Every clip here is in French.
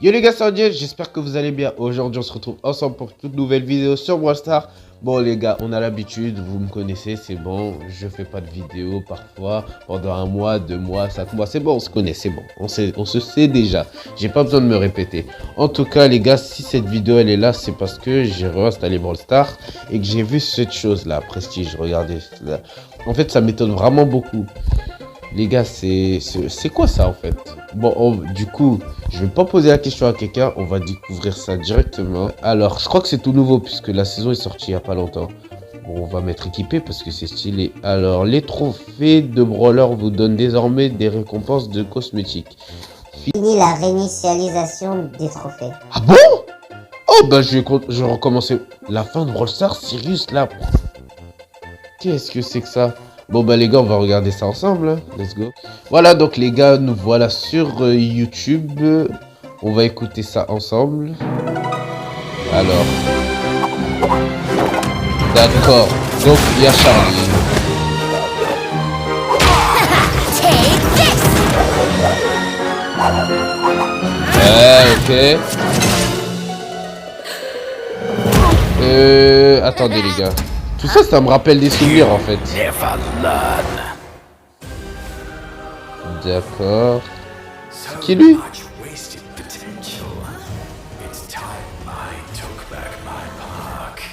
Yo les gars, c'est Andiel, j'espère que vous allez bien. Aujourd'hui, on se retrouve ensemble pour toute nouvelle vidéo sur Brawl Stars. Bon les gars, on a l'habitude, vous me connaissez, c'est bon. Je fais pas de vidéo parfois, pendant 1 mois, 2 mois, 5 mois. C'est bon, on se connaît, c'est bon. On se sait déjà. J'ai pas besoin de me répéter. En tout cas les gars, si cette vidéo elle est là, c'est parce que j'ai réinstallé Brawl Stars et que j'ai vu cette chose là, Prestige, regardez. Là. En fait, ça m'étonne vraiment beaucoup. Les gars, c'est quoi ça en fait? Bon, du coup, je vais pas poser la question à quelqu'un, on va découvrir ça directement. Alors, je crois que c'est tout nouveau puisque la saison est sortie il y a pas longtemps. Bon, on va m'être équipé parce que c'est stylé. Alors, les trophées de brawler vous donnent désormais des récompenses de cosmétiques. Fini la réinitialisation des trophées. Ah bon? Oh bah je vais recommencer. La fin de Brawl Stars, Sirius là. Qu'est-ce que c'est que ça? Bon bah les gars, on va regarder ça ensemble, hein. Let's go. Voilà, donc les gars, nous voilà sur YouTube. On va écouter ça ensemble. Alors. D'accord. Donc il y a Charlie. Ok. Attendez les gars. Tout ça, ça me rappelle des souvenirs en fait. D'accord. C'est qui lui?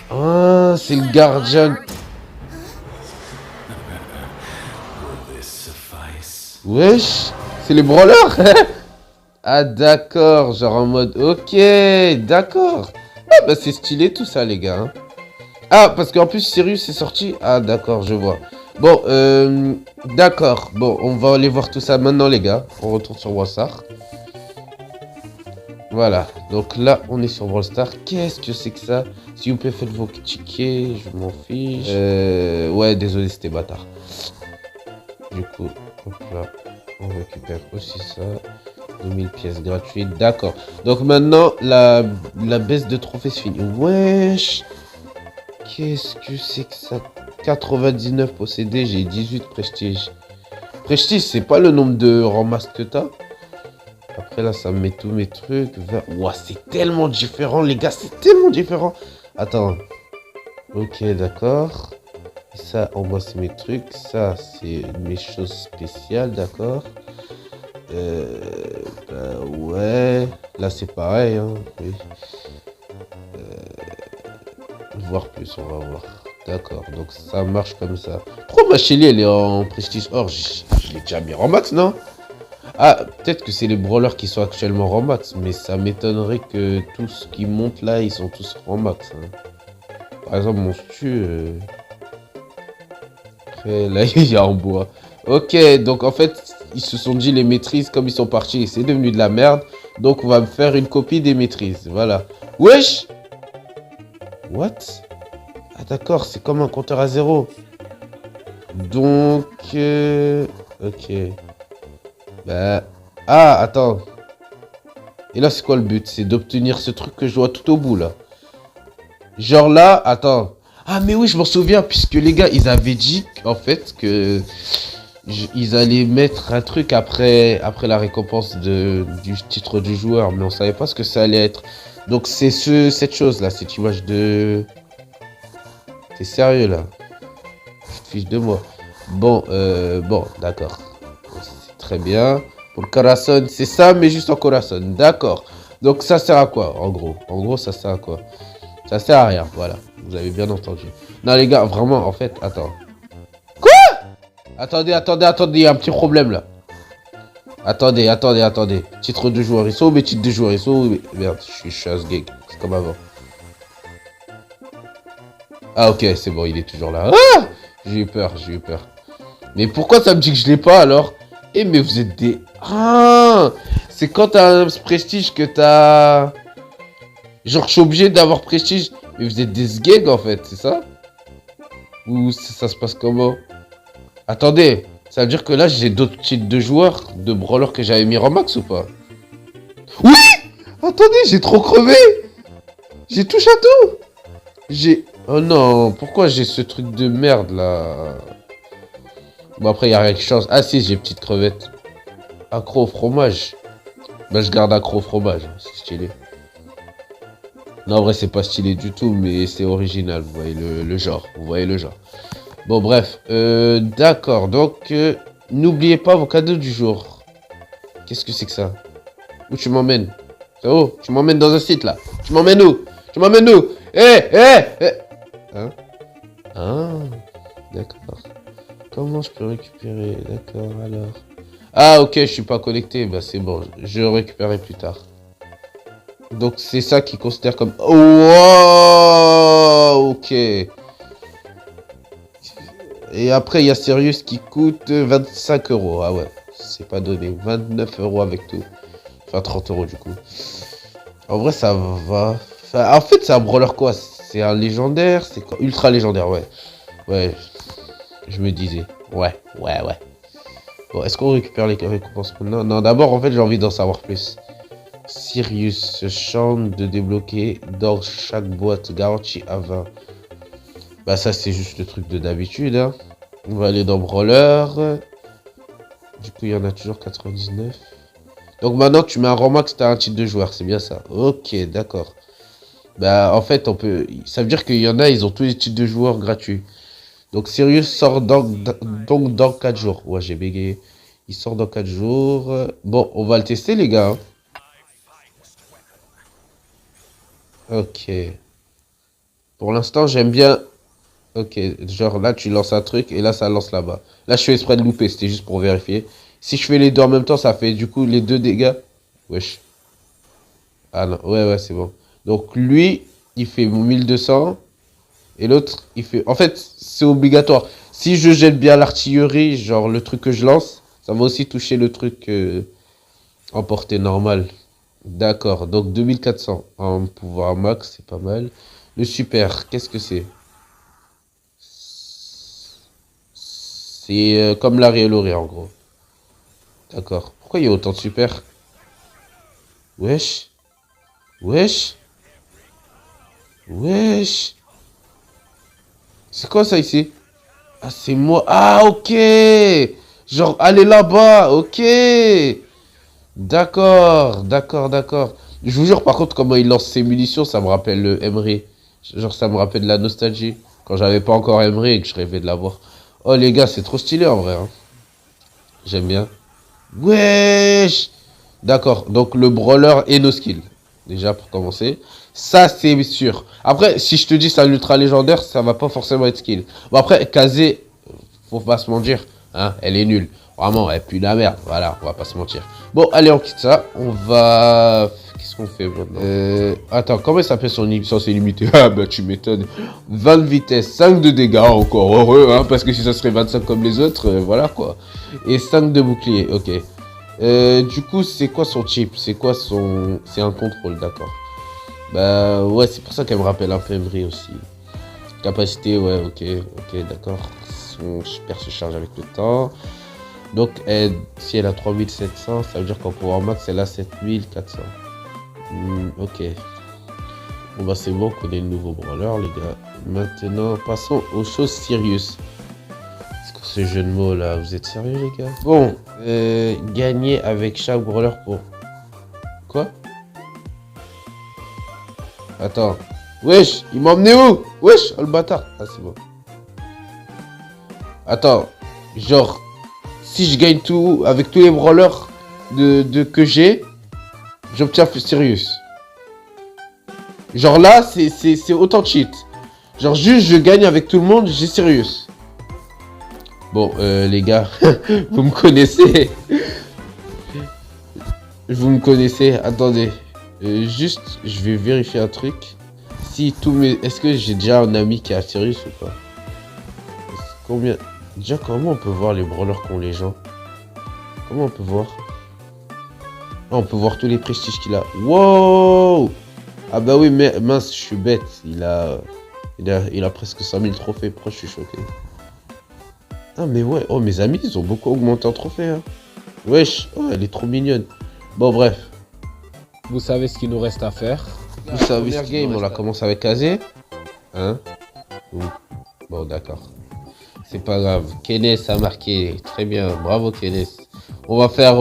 Ah, c'est le gardien. Wesh, c'est les brawlers. Ah d'accord, genre en mode ok, d'accord. Ah bah c'est stylé tout ça les gars. Hein. Ah, parce qu'en plus, Sirius est sorti. Ah, d'accord, je vois. Bon, d'accord. Bon, on va aller voir tout ça maintenant, les gars. On retourne sur Brawl Stars. Voilà. Donc là, on est sur Brawl Stars. Qu'est-ce que c'est que ça? S'il vous plaît, faites vos tickets. Je m'en fiche. Ouais, désolé, c'était bâtard. Du coup, hop là. On récupère aussi ça. 2000 pièces gratuites. D'accord. Donc maintenant, la baisse de trophées se finit. Wesh. Qu'est-ce que c'est que ça? 99 possédés, j'ai 18 prestige. Prestige, c'est pas le nombre de ramasses que t'as. Après là, ça me met tous mes trucs. Ouah, c'est tellement différent, les gars, c'est tellement différent. Attends. Ok, d'accord. Ça, en bas, c'est mes trucs. Ça, c'est mes choses spéciales, d'accord. Bah, ouais. Là, c'est pareil, hein. Oui. Voir plus, on va voir. D'accord, donc ça marche comme ça. Pourquoi ma Shelly elle est en prestige or? Je l'ai déjà mis en max, non? Ah, peut-être que c'est les brawlers qui sont actuellement en max, mais ça m'étonnerait que tous ce qui montent là, ils sont tous en max. Hein. Par exemple, mon stu. Après, là, il y a en bois. Ok, donc en fait, ils se sont dit les maîtrises, comme ils sont partis, c'est devenu de la merde. Donc on va me faire une copie des maîtrises. Voilà. Wesh! What? Ah d'accord, c'est comme un compteur à zéro. Donc... ok. Bah... Ah, attends. Et là, c'est quoi le but? C'est d'obtenir ce truc que je vois tout au bout, là. Genre là, attends. Ah, mais oui, je m'en souviens, puisque les gars, ils avaient dit, en fait, que... Ils allaient mettre un truc après la récompense du titre du joueur. Mais on savait pas ce que ça allait être. Donc c'est cette chose-là, cette image de... T'es sérieux là? Tu te fiches de moi. Bon, d'accord. C'est très bien. Pour le corazon, c'est ça, mais juste en corazon. D'accord. Donc ça sert à quoi, en gros? En gros, ça sert à quoi? Ça sert à rien, voilà. Vous avez bien entendu. Non, les gars, vraiment, en fait, attends. Quoi? Attendez, il y a un petit problème là. Attendez. Titre de joueur, ils sont où mes titres de joueur? Ils sont où? Merde, je suis un sgeg. C'est comme avant. Ah ok, c'est bon, il est toujours là. Ah, j'ai eu peur. Mais pourquoi ça me dit que je l'ai pas alors? Eh mais vous êtes des... Ah, c'est quand t'as un prestige que t'as... Genre je suis obligé d'avoir prestige. Mais vous êtes des sgegs en fait, c'est ça? Ou ça se passe comment? Attendez, ça veut dire que là j'ai d'autres titres de joueurs, de brawlers que j'avais mis en max ou pas? Oui! Attendez, j'ai trop crevé! J'ai touché à tout! Oh non, pourquoi j'ai ce truc de merde là? Bon après, il n'y a rien qui change. Ah si, j'ai petite crevette. Accro au fromage. Bah, je garde accro au fromage, hein, c'est stylé. Non, en vrai, c'est pas stylé du tout, mais c'est original, vous voyez le genre, vous voyez le genre. Bon, bref, d'accord, donc, n'oubliez pas vos cadeaux du jour. Qu'est-ce que c'est que ça? Où tu m'emmènes? Oh, tu m'emmènes dans un site, là. Tu m'emmènes où? Tu m'emmènes où? Hein? Ah, d'accord. Comment je peux récupérer? D'accord, alors. Ah, ok, je suis pas connecté, bah c'est bon, je récupérerai plus tard. Donc c'est ça qui considère comme... Oh, wow, ok. Et après, il y a Sirius qui coûte 25 euros. Ah ouais, c'est pas donné. 29 euros avec tout. Enfin, 30 euros du coup. En vrai, ça va. Enfin, en fait, c'est un brawler quoi? C'est un légendaire? C'est quoi? Ultra légendaire, ouais. Ouais, je me disais. Ouais. Bon, est-ce qu'on récupère les récompenses maintenant? Non, d'abord, en fait, j'ai envie d'en savoir plus. Sirius chante de débloquer dans chaque boîte garantie à 20. Bah ça c'est juste le truc de d'habitude hein. On va aller dans Brawler. Du coup il y en a toujours 99. Donc maintenant tu mets un rang max, t'as un titre de joueur, c'est bien ça. Ok d'accord. Bah en fait on peut. Ça veut dire qu'il y en a, ils ont tous les titres de joueurs gratuits. Donc Sirius sort donc dans 4 jours. Ouais j'ai bégayé. Il sort dans 4 jours. Bon on va le tester les gars. Ok. Pour l'instant j'aime bien. Ok, genre là tu lances un truc et là ça lance là-bas. Là je fais exprès de louper, c'était juste pour vérifier. Si je fais les deux en même temps, ça fait du coup les deux dégâts. Wesh. Ah non, ouais, c'est bon. Donc lui, il fait 1200 et l'autre, il fait... En fait, c'est obligatoire. Si je jette bien l'artillerie, genre le truc que je lance, ça va aussi toucher le truc en portée normale. D'accord, donc 2400 en pouvoir max, c'est pas mal. Le super, qu'est-ce que c'est? C'est comme l'arrêt et l'orée en gros. D'accord. Pourquoi il y a autant de super? Wesh. Wesh. Wesh. C'est quoi ça ici? Ah c'est moi. Ah ok. Genre allez là-bas. Ok. D'accord. Je vous jure par contre comment il lance ses munitions, ça me rappelle le Emery. Genre ça me rappelle de la nostalgie. Quand j'avais pas encore Emery et que je rêvais de l'avoir. Oh les gars c'est trop stylé en vrai. Hein. J'aime bien. Wesh. D'accord, donc le brawler et nos skills. Déjà pour commencer. Ça c'est sûr. Après, si je te dis c'est un ultra légendaire, ça va pas forcément être skill. Bon après, Kazé, faut pas se mentir, hein, elle est nulle. Vraiment, elle pue la merde. Voilà, on va pas se mentir. Bon, allez, on quitte ça. On va... Qu'est-ce qu'on fait maintenant Attends, comment il s'appelle son licence illimitée? Ah bah tu m'étonnes. 20 de vitesse, 5 de dégâts, encore heureux, hein, parce que si ça serait 25 comme les autres, voilà quoi. Et 5 de bouclier, ok. Du coup, c'est quoi son chip? C'est quoi son... C'est un contrôle, d'accord. Bah ouais, c'est pour ça qu'elle me rappelle un peu Emery aussi. Capacité, ouais, ok, d'accord. Son super se charge avec le temps. Donc, si elle a 3700, ça veut dire qu'en pouvoir max, elle a 7400. Ok. Bon bah c'est bon, on connaît le nouveau brawler, les gars. Maintenant, passons aux choses sérieuses. Ce jeu de mots là, vous êtes sérieux les gars? Bon, gagner avec chaque brawler pour... Quoi? Attends. Wesh, il m'a emmené où? Wesh, oh le bâtard. Ah c'est bon. Attends, genre, si je gagne tout avec tous les brawlers que j'ai, j'obtiens Sirius. Genre là, c'est autant de cheat. Genre juste je gagne avec tout le monde, j'ai Sirius. Bon, les gars, vous me connaissez. Vous me connaissez. Attendez. Juste, je vais vérifier un truc. Si tous mes... Est-ce que j'ai déjà un ami qui a Sirius ou pas? Combien... Déjà, comment on peut voir les brawlers qu'ont les gens? Comment on peut voir? Ah, on peut voir tous les prestiges qu'il a. Wow! Ah bah oui, mais mince, je suis bête. Il a presque 100 000 trophées. Pourquoi je suis choqué? Ah mais ouais, oh mes amis, ils ont beaucoup augmenté en trophées. Hein. Wesh, oh, elle est trop mignonne. Bon bref. Vous savez ce qu'il nous reste à faire. Vous savez ce game, on la commence avec Kazé. Hein? Bon d'accord. C'est pas grave. Kenneth a marqué. Très bien, bravo Kenneth. On va faire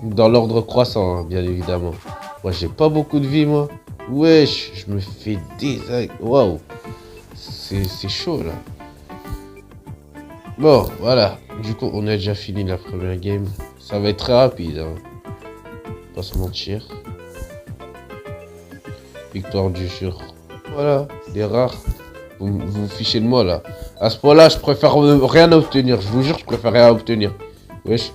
Dans l'ordre croissant, hein, bien évidemment. Moi, j'ai pas beaucoup de vie, moi. Wesh, je me fais waouh. C'est chaud, là. Bon, voilà. Du coup, on a déjà fini la première game. Ça va être très rapide, hein. Pas se mentir. Victoire du jour. Voilà, des rares. Vous fichez de moi, là. À ce point-là, je préfère rien obtenir. Je vous jure, je préfère rien obtenir. Wesh.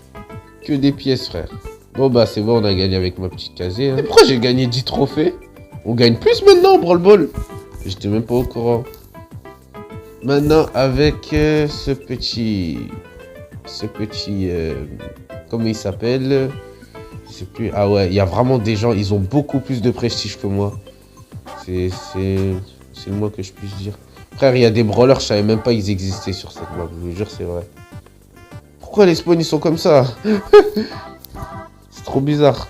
Que des pièces, frère. Bon, bah, c'est bon, on a gagné avec ma petite casée. Hein. Et pourquoi j'ai gagné 10 trophées? On gagne plus maintenant, branle-ball. J'étais même pas au courant. Maintenant, avec ce petit... comment il s'appelle? Je sais plus. Ah ouais, il y a vraiment des gens, ils ont beaucoup plus de prestige que moi. C'est le moins que je puisse dire. Frère, il y a des brawlers, je savais même pas qu'ils existaient sur cette map. Je vous jure, c'est vrai. Pourquoi les spawns, ils sont comme ça? C'est trop bizarre.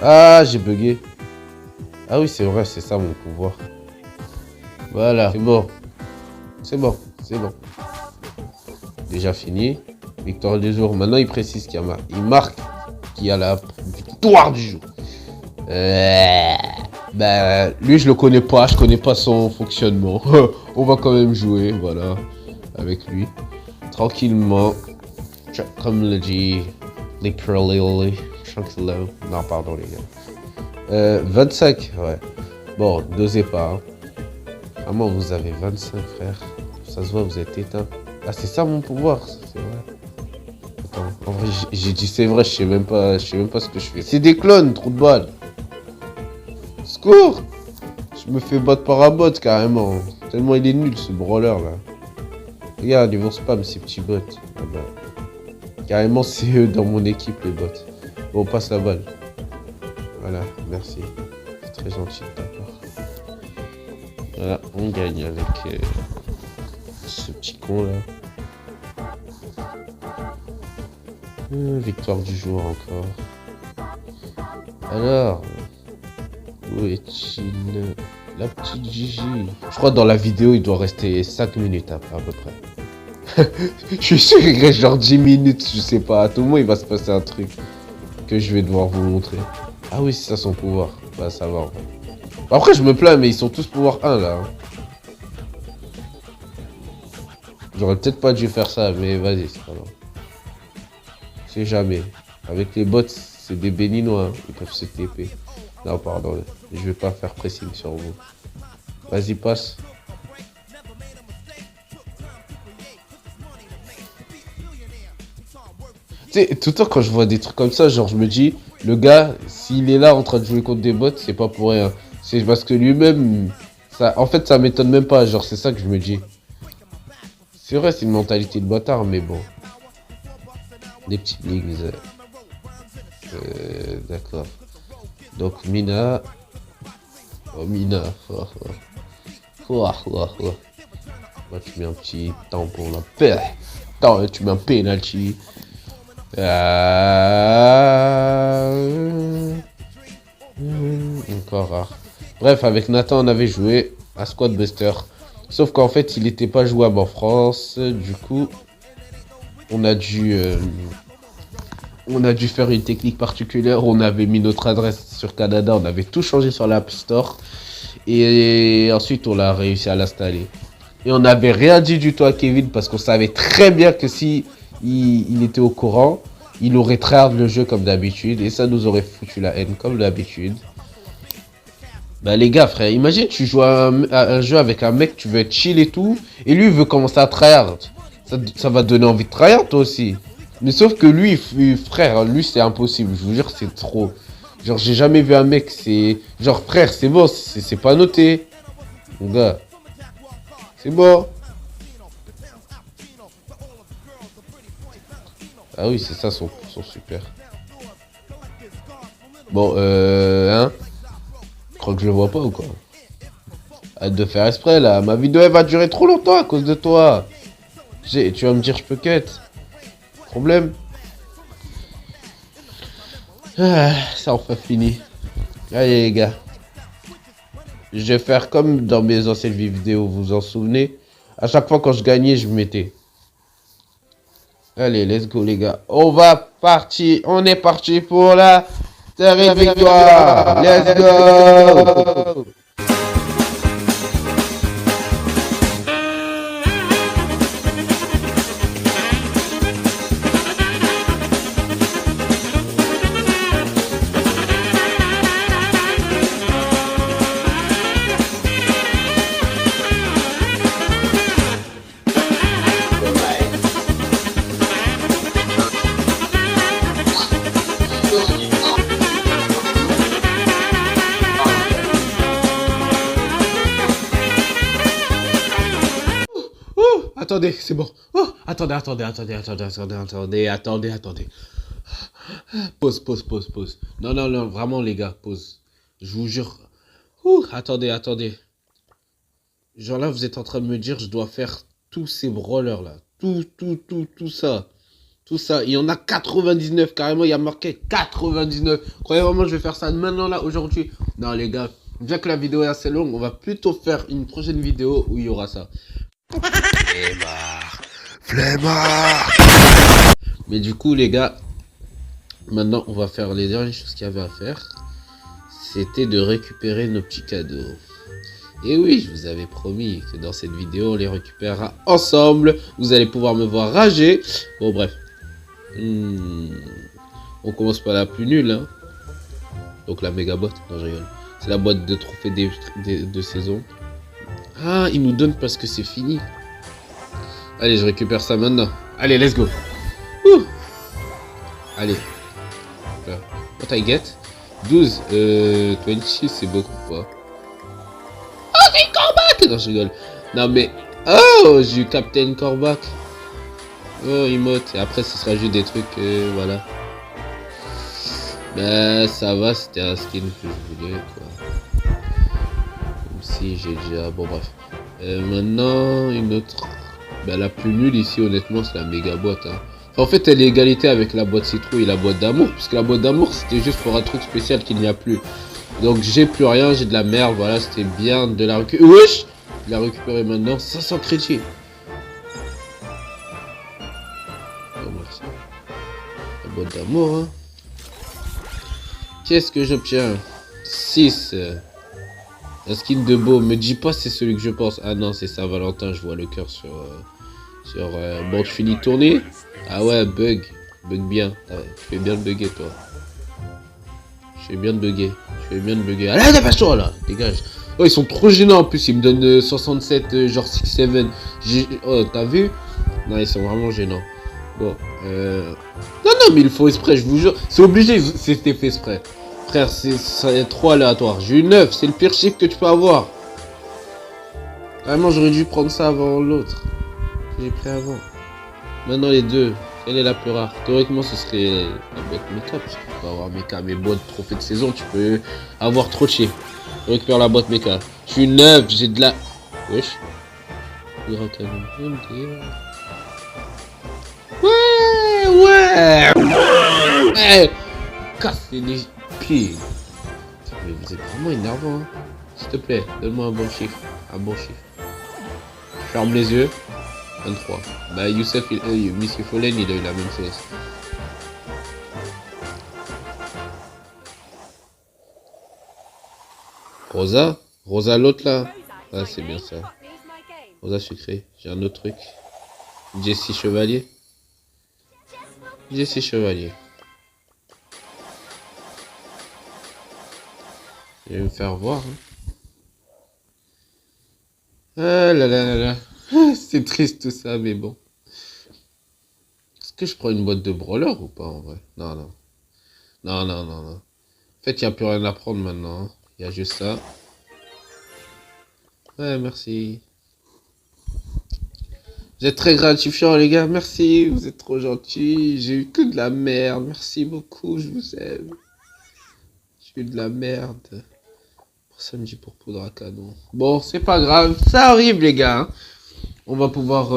Ah, j'ai bugué. Ah oui, c'est vrai, c'est ça mon pouvoir. Voilà, c'est bon. C'est bon, c'est bon. Déjà fini. Victoire du jour. Maintenant, il précise qu'il y a il marque qu'il y a la victoire du jour. Bah, lui, je le connais pas. Je connais pas son fonctionnement. On va quand même jouer, voilà, avec lui. Tranquillement. Comme le dit literally. Tranquillo. Non, pardon, les gars. 25, ouais. Bon, n'osez pas. Hein. Vraiment, vous avez 25, frère. Ça se voit, vous êtes éteint. Ah, c'est ça mon pouvoir, c'est vrai. Attends, en vrai, j'ai dit c'est vrai, je sais même pas ce que je fais. C'est des clones, trou de balle. Secours! Je me fais battre par un bot, carrément. Tellement il est nul, ce brawler, là. Regarde, ils vont spam, ces petits bots. Ah bah. Carrément, c'est eux dans mon équipe, les bots. Bon, on passe la balle. Voilà, merci. C'est très gentil de ta part. Voilà, on gagne avec ce petit con là. Victoire du jour encore. Alors, où est-il? La petite Gigi. Je crois que dans la vidéo, il doit rester 5 minutes à peu près. Je suis sûr qu'il reste genre 10 minutes, je sais pas. À tout moment, il va se passer un truc que je vais devoir vous montrer. Ah oui, c'est ça son pouvoir. Bah ça va. Après, je me plains, mais ils sont tous pouvoir 1 là. J'aurais peut-être pas dû faire ça, mais vas-y, c'est pas grave. C'est jamais. Avec les bots, c'est des béninois, hein. Ils peuvent se TP. Non, pardon, je vais pas faire pressing sur vous. Vas-y, passe. Tu sais, tout le temps quand je vois des trucs comme ça, genre je me dis, le gars, s'il est là en train de jouer contre des bots, c'est pas pour rien. C'est parce que lui-même, ça, en fait, ça m'étonne même pas, genre c'est ça que je me dis. C'est vrai, c'est une mentalité de bâtard, mais bon. Des petites ligues. D'accord. Donc Mina. Oh Mina. Moi tu mets un petit tampon là. Attends, tu mets un penalty. Encore rare. Bref, avec Nathan on avait joué à Squad Buster. Sauf qu'en fait il n'était pas jouable en France. Du coup on a dû faire une technique particulière. On avait mis notre adresse sur Canada. On avait tout changé sur l'App Store. Et ensuite, on l'a réussi à l'installer. Et on n'avait rien dit du tout à Kevin parce qu'on savait très bien que si il était au courant, il aurait tryhard le jeu comme d'habitude. Et ça nous aurait foutu la haine comme d'habitude. Bah les gars, frère, imagine tu joues à un jeu avec un mec, tu veux être chill et tout. Et lui, il veut commencer à tryhard. Ça va te donner envie de tryhard toi aussi. Mais sauf que lui, frère, lui c'est impossible, je vous jure c'est trop. Genre j'ai jamais vu un mec, c'est... Genre frère, c'est bon, c'est pas noté. Mon gars. C'est bon. Ah oui, c'est ça son super. Bon, hein? Je crois que je le vois pas ou quoi? Arrête de faire exprès là, ma vidéo elle va durer trop longtemps à cause de toi. Tu vas me dire je peux cut. Problème. Ah, ça enfin fini. Allez les gars. Je vais faire comme dans mes anciennes vidéos, vous vous en souvenez? À chaque fois quand je gagnais, je me mettais. Allez, let's go les gars. On va partir. On est parti pour la série victoire. Let's go. Attendez, c'est bon. Oh, attendez. Pause. Non, vraiment les gars, pause. Je vous jure. Attendez. Genre là, vous êtes en train de me dire, je dois faire tous ces brawlers là. Tout ça. Tout ça. Il y en a 99 carrément, il y a marqué 99. Croyez vraiment, je vais faire ça maintenant là, aujourd'hui. Non les gars, bien que la vidéo est assez longue, on va plutôt faire une prochaine vidéo où il y aura ça. Flemmard. Mais du coup les gars, maintenant on va faire les dernières choses qu'il y avait à faire. C'était de récupérer nos petits cadeaux. Et oui, je vous avais promis que dans cette vidéo on les récupérera ensemble. Vous allez pouvoir me voir rager. Bon bref. On commence par la plus nulle hein. Donc la méga boîte, non je rigole. C'est la boîte de trophées de saison. Ah, il nous donne parce que c'est fini. Allez, je récupère ça maintenant. Allez, let's go. Ouh. Allez. What I get? 12. 26, c'est beaucoup pas. Oh, c'est Corbac! Non, je rigole. Non, mais... Oh, j'ai eu Captain Corbac. Oh, emote. Et après, ce sera juste des trucs... voilà. Ben, ça va, c'était un skin que je voulais, quoi. Même si j'ai déjà... Bon, bref. Maintenant, une autre... Ben, la plus nulle ici, honnêtement, c'est la méga boîte. Hein. Enfin, en fait, elle est égalité avec la boîte citrouille et la boîte d'amour. Puisque la boîte d'amour, c'était juste pour un truc spécial qu'il n'y a plus. Donc, j'ai plus rien, j'ai de la merde. Voilà, c'était bien de la récupérer. Wesh! Je la récupérer maintenant. 500 crédits. Oh, merci. La boîte d'amour, hein. Qu'est-ce que j'obtiens? 6. Un skin de beau. Me dis pas c'est celui que je pense. Ah non, c'est Saint-Valentin. Je vois le cœur sur... Bon, tu finis de tourner. Ah ouais, bug. Bug bien. Ah ouais, tu fais bien de bugger, toi. Je fais bien de bugger. Allez, dépêche-toi, là. Dégage. Oh, ils sont trop gênants, en plus. Ils me donnent 67, genre 6-7. Oh, t'as vu? Non, ils sont vraiment gênants. Bon, Non, mais il faut exprès, je vous jure. C'est obligé, c'était fait exprès. Frère, c'est trop aléatoire. J'ai eu 9, c'est le pire chiffre que tu peux avoir. Vraiment, j'aurais dû prendre ça avant l'autre. J'ai pris avant. Maintenant, les deux. Quelle est la plus rare? Théoriquement, ce serait la boîte méca. Parce que tu peux avoir méca. Mais boîte trophée de saison, tu peux avoir trop de chiffres. Je récupère la boîte méca. Je suis 9, j'ai de la... Wesh. Ouais. Cassez les pieds. Mais vous êtes vraiment énervant. Hein. S'il te plaît, donne-moi un bon chiffre. Ferme les yeux. 23. Bah, Youssef, Monsieur Follen, il a eu la même chose. Rosa l'autre là. Ah, c'est bien ça. Rosa sucré. J'ai un autre truc. Jessie Chevalier. Je vais me faire voir. Hein. Ah là là. C'est triste tout ça, mais bon. Est-ce que je prends une boîte de brawler ou pas en vrai? Non. En fait, il n'y a plus rien à prendre maintenant. Il y a juste ça. Ouais, merci. Vous êtes très gratifiants, les gars. Merci, vous êtes trop gentils. J'ai eu que de la merde. Merci beaucoup, je vous aime. J'ai eu de la merde. Samedi pour poudre à canon. Bon, c'est pas grave. Ça arrive, les gars. Hein. On va pouvoir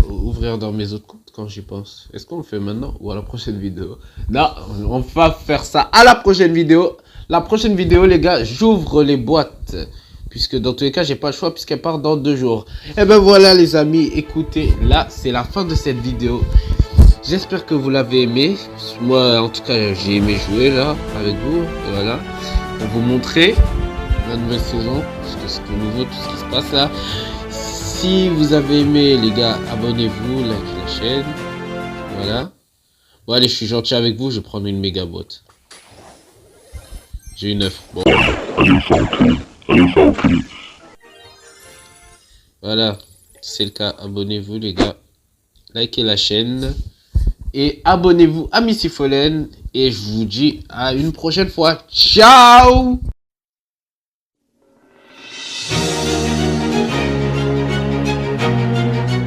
ouvrir dans mes autres comptes quand j'y pense. Est-ce qu'on le fait maintenant ou à la prochaine vidéo? Non, on va faire ça à la prochaine vidéo. La prochaine vidéo, les gars, j'ouvre les boîtes. Puisque dans tous les cas, j'ai pas le choix puisqu'elle part dans 2 jours. Et ben voilà, les amis. Écoutez, là, c'est la fin de cette vidéo. J'espère que vous l'avez aimé. Moi, en tout cas, j'ai aimé jouer là avec vous. Et voilà, pour vous montrer la nouvelle saison, parce que c'est tout nouveau, tout ce qui se passe là. Si vous avez aimé, les gars, abonnez-vous, likez la chaîne. Voilà. Bon, allez, je suis gentil avec vous, je vais prendre une méga botte. J'ai une œuf. Bon. Voilà, c'est le cas. Abonnez-vous, les gars. Likez la chaîne. Et abonnez-vous à Missy Follen. Et je vous dis à une prochaine fois. Ciao!